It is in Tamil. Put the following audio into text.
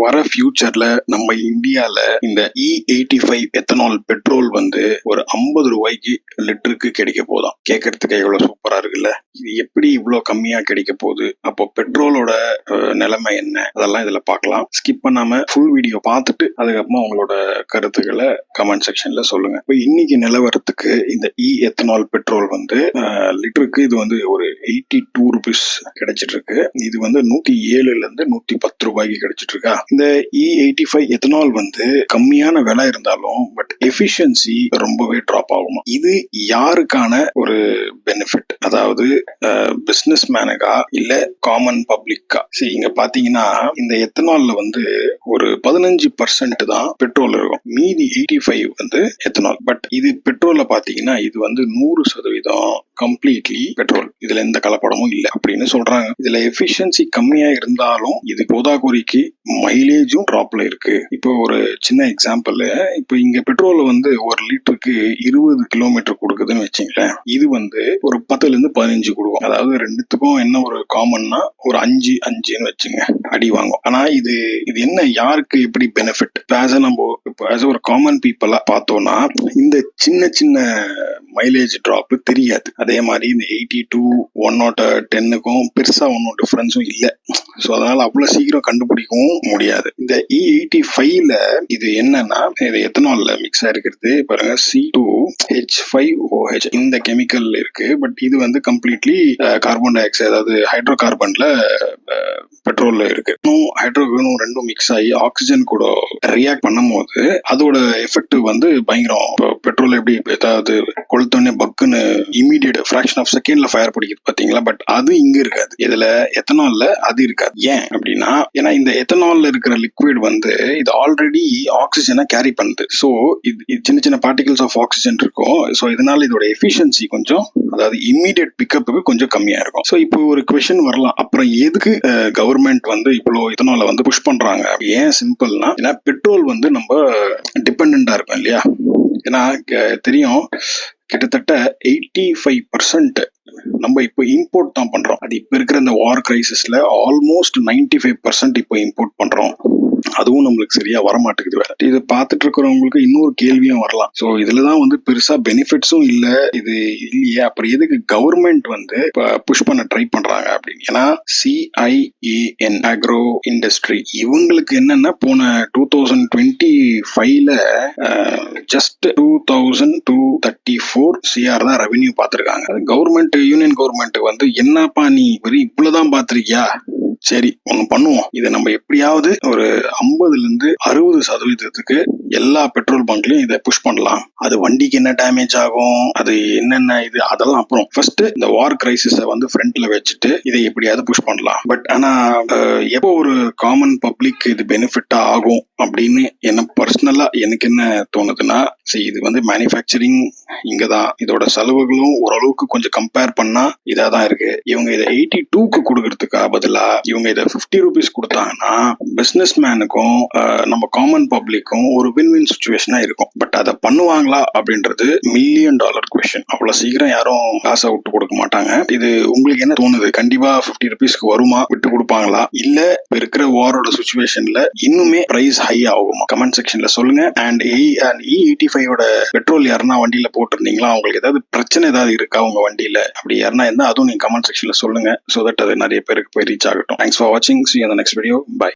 வர ஃபியூச்சர்ல நம்ம இந்தியால இந்த E85 எத்தனால் பெட்ரோல் வந்து ஒரு 50 ரூபாய்க்கு லிட்டருக்கு கிடைக்க போதாம். கேட்கறதுக்கு எவ்வளவு சூப்பரா இருக்குல்ல. இது எப்படி இவ்வளவு கம்மியா கிடைக்க போகுது? அப்போ பெட்ரோலோட நிலைமை என்ன? அதெல்லாம் இதுல பார்க்கலாம். ஸ்கிப் பண்ணாம ஃபுல் வீடியோ பார்த்துட்டு அதுக்கப்புறமா உங்களோட கருத்துக்களை கமெண்ட் செக்ஷன்ல சொல்லுங்க. இப்போ இன்னைக்கு நிலவரத்துக்கு இந்த எத்தனால் பெட்ரோல் வந்து லிட்டருக்கு இது வந்து ஒரு 82 ருபீஸ் கிடைச்சிட்டு இருக்கு. இது வந்து 107ல இருந்து 110 ரூபாய்க்கு கிடைச்சிட்டு இருக்கா. இந்த E85 எத்தனால் வந்து கம்மியான விலை இருந்தாலும் பட் எஃபிஷியன்சி ரொம்பவே டிராப் ஆகுமா. இது யாருக்கான ஒரு பெனிஃபிட்? அதாவது பிசினஸ் மேனுக்கா இல்ல காமன் பப்ளிக்கா? இங்க பாத்தீங்கன்னா இந்த எத்தனால்ல வந்து ஒரு 15% தான் பெட்ரோல் இருக்கும். மீதி 85 வந்து எத்தனால். பட் இது பெட்ரோல்ல பாத்தீங்கன்னா இது வந்து 100% கம்ப்ளீட்லி பெட்ரோல். இதுல எந்த கலப்படமும் இல்லை அப்படின்னு சொல்றாங்க. இதுல எஃபிஷியன்சி கம்மியா இருந்தாலும் இது போதாக்குறைக்கு மைலேஜும் டிராப்ல இருக்கு. இப்போ ஒரு சின்ன எக்ஸாம்பிள், இப்போ இங்க பெட்ரோல் வந்து ஒரு லிட்டருக்கு 20 கிலோமீட்டர் கொடுக்குதுன்னு வச்சுங்களேன். இது வந்து ஒரு 10ல இருந்து 15 கொடுக்கும். அதாவது ரெண்டுத்துக்கும் என்ன ஒரு காமன்னா ஒரு 5 வச்சுங்க அடி வாங்கும். ஆனா இது என்ன யாருக்கு எப்படி பெனிஃபிட்? நம்ம ஒரு காமன் பீப்புளா பார்த்தோம்னா இந்த சின்ன சின்ன மைலேஜ் டிராப் தெரியாது. அதே மாதிரி இந்த 82 110க்கும் பெருசா ஒன்னும் டிஃபரன்ஸும் இல்லை. ஸோ அதனால அவ்வளவு சீக்கிரம் கண்டுபிடிக்கவும் முடியாது. இந்த E85ல இது என்னன்னா இது எத்தனால்ல மிக்ஸ் ஆயிருக்கிறது பாருங்க. C2H5OH இந்த கெமிக்கல் இருக்கு. பட் இது வந்து கம்ப்ளீட்லி கார்பன் டை ஆக்சைடு, அதாவது ஹைட்ரோ கார்பன்ல பெட்ரோல்ல இருக்கு. ஹைட்ரோஜனும் ரெண்டும் மிக்ஸ் ஆகி ஆக்சிஜன் கூட ரியாக்ட் பண்ணும் போது அதோட எஃபெக்ட் வந்து பயங்கரம். பெட்ரோல் எப்படி ஏதாவது கொளுத்தோடனே பக்குன்னு இமீடியட் ஃபிராக்ஷன் ஆஃப் செகண்ட்ல ஃபயர் பிடிக்குது பாத்தீங்களா. பட் அது இங்க இருக்காது. இதுல எத்தனால்ல அது இருக்காது. ஏன் அப்படின்னா ஏன்னா இந்த எத்தனால்ல இருக்கிற லிக்விட் வந்து இது ஆல்ரெடி ஆக்சிஜனை கேரி பண்ணுது. ஸோ இது சின்ன சின்ன பார்ட்டிகல்ஸ் ஆஃப் ஆக்சிஜன் இருக்கும். ஸோ இதனால இதோட எஃபிஷியன்சி கொஞ்சம், அதாவது இமீடியட் பிக்கப்புக்கு கொஞ்சம் கம்மியா இருக்கும். ஸோ இப்போ ஒரு கொஸ்டின் வரலாம், அப்புறம் எதுக்கு கவர்மெண்ட் வந்து இவ்வளவு இதனால வந்து புஷ் பண்றாங்க? ஏன் சிம்பிள்னா, ஏன்னா பெட்ரோல் வந்து நம்ம டிபெண்டா இருக்கும் இல்லையா. ஏன்னா தெரியும் கிட்டத்தட்ட 85% நம்ம இப்போ இம்போர்ட் தான் பண்றோம். அது இப்ப இருக்கிற இந்த வார் கிரைசிஸ்ல ஆல்மோஸ்ட் 95% இப்போ இம்போர்ட் பண்றோம். அதுவும் நம்மளுக்கு சரியா வரமாட்டேங்குது. இது பார்த்துட்டு இருக்கிறவங்களுக்கு இன்னொரு கேள்வியும் வரலாம். ஸோ இதுலதான் வந்து பெருசா பெனிஃபிட்ஸும் இல்ல. இது இல்லையே, அப்புறம் எதுக்கு கவர்மெண்ட் வந்து புஷ் பண்ண ட்ரை பண்றாங்க அப்படின்னு? ஏன்னா CIAN அக்ரோ இண்டஸ்ட்ரி இவங்களுக்கு என்னன்னா போன 2025ல ஜஸ்ட் 2234 CR தான் ரெவென்யூ பார்த்திருக்காங்க. கவர்மெண்ட் யூனியன் கவர்மெண்ட் வந்து என்னப்பா நீ வெறும் இவ்வளவுதான் பார்த்திருக்கியா, சரி ஒண்ணு பண்ணுவோம், இதை நம்ம எப்படியாவது ஒரு 50ல இருந்து 60% எல்லா பெட்ரோல் பங்க்லயும் இதை புஷ் பண்ணலாம். அது வண்டிக்கு என்ன டேமேஜ் ஆகும், அது என்னென்ன இது அதெல்லாம் அப்புறம் ஃபர்ஸ்ட் இந்த வார் கிரைசிஸ வந்து ஃப்ரண்ட்ல வச்சுட்டு இதை எப்படியாவது புஷ் பண்ணலாம். பட் ஆனா எப்போ ஒரு காமன் பப்ளிக் இது பெனிஃபிட்டா ஆகும் அப்படின்னு என்ன பர்சனலா எனக்கு என்ன தோணுதுன்னா, இது வந்து மேனுஃபேக்சரிங் இங்கதான், இதோட செலவுகளும் ஓரளவுக்கு கொஞ்சம் கம்பேர் பண்ணா இதாதான் இருக்கு. இவங்க இதை 82க்கு கொடுக்கறதுக்கா பதிலா இவங்க இதை 50 ருபீஸ் கொடுத்தாங்கன்னா பிசினஸ் மேனுக்கும் நம்ம காமன் பப்ளிக்கும் ஒரு வின்-வின் சிச்சுவேஷனா இருக்கும். பட் அதை பண்ணுவாங்களா அப்படின்றது $1 மில்லியன் கொஸ்டின். அவ்வளவு சீக்கிரம் யாரும் காசை விட்டு கொடுக்க மாட்டாங்க. இது உங்களுக்கு என்ன தோணுது? கண்டிப்பா 50 ருபீஸ்க்கு வருமா? விட்டு கொடுப்பாங்களா? இல்ல இருக்கிற வாரோட சிச்சுவேஷன்ல இன்னுமே பிரைஸ் ஹை ஆகுமா? கமெண்ட் செக்ஷன்ல சொல்லுங்க. அண்ட் E85 பெட்ரோல் யாருன்னா வண்டியில போட்டிருந்தீங்களா? உங்களுக்கு ஏதாவது பிரச்சனை ஏதாவது இருக்கா உங்க வண்டியில? அப்படி யாருன்னா இருந்தா அதுவும் நீங்க கமெண்ட் செக்ஷன்ல சொல்லுங்க. சோ தட் அது நிறைய பேருக்கு போய் ரீச் ஆகட்டும். Thanks for watching. See you in the next video. Bye.